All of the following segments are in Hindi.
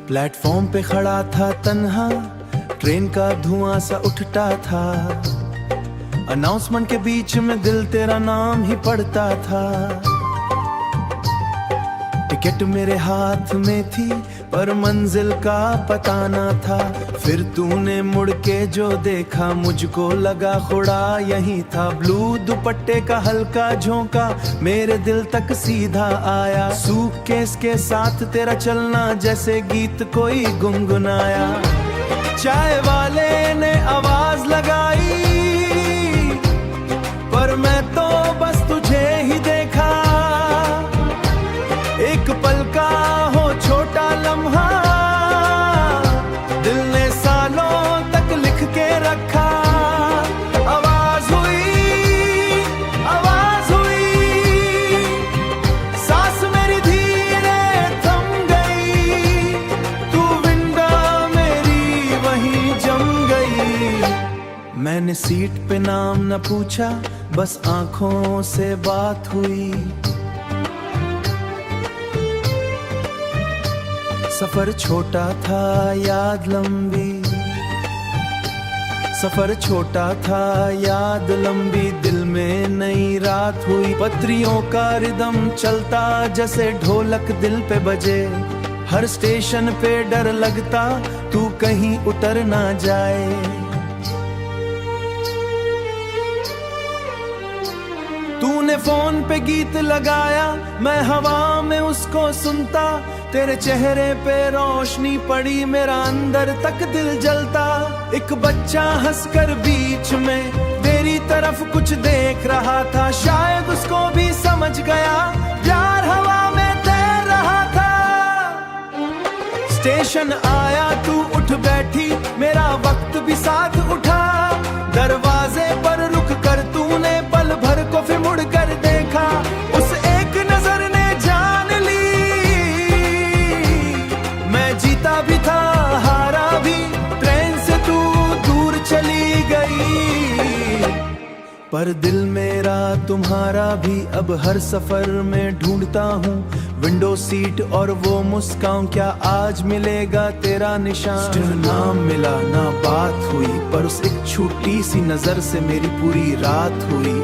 प्लेटफॉर्म पे खड़ा था तन्हा, ट्रेन का धुआं सा उठता था। अनाउंसमेंट के बीच में दिल तेरा नाम ही पढ़ता था। टिकट मेरे हाथ में थी पर मंजिल का पता ना था। फिर तूने मुड़ के जो देखा मुझको लगा खुदा यही था। ब्लू दुपट्टे का हल्का झोंका मेरे दिल तक सीधा आया। सूटकेस के साथ तेरा चलना जैसे गीत कोई गुनगुनाया। चाय वाले ने आवाज लगाई पर मैं तो बस तुझे ही देखा। एक पल का हो छोटा लम्हा दिल ने सालों तक लिख के रखा। आवाज हुई, आवाज हुई, सांस मेरी धीरे थम गई। तू विंडो मेरी वहीं जम गई। मैंने सीट पे नाम न पूछा, बस आंखों से बात हुई। सफर छोटा था याद लंबी, सफर छोटा था याद लंबी। दिल में नई रात हुई। पत्रियों का रिदम चलता जैसे ढोलक दिल पे बजे। हर स्टेशन पे डर लगता तू कहीं उतर ना जाए। तूने फोन पे गीत लगाया, मैं हवा में उसको सुनता। तेरे चेहरे पे रोशनी पड़ी, मेरा अंदर तक दिल जलता। एक बच्चा हंसकर बीच में तेरी तरफ कुछ देख रहा था। शायद उसको भी समझ गया प्यार हवा में तैर रहा था। स्टेशन आया तू उठ बैठी, मेरा वक्त भी साथ उठा। दरवाजे पर रुक कर तूने पल भर को फिर मुड़ कर देखा। उस एक नजर ने जान ली, मैं जीता भी था हारा भी। ट्रेन से तू दूर चली गई पर दिल मेरा तुम्हारा भी। अब हर सफर में ढूंढता हूँ विंडो सीट और वो मुस्कान। क्या आज मिलेगा तेरा निशान? ना मिला ना बात हुई पर उस एक छोटी सी नजर से मेरी पूरी रात हुई।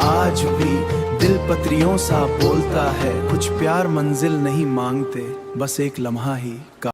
आज भी दिल पत्रियों सा बोलता है, कुछ प्यार मंजिल नहीं मांगते, बस एक लम्हा ही का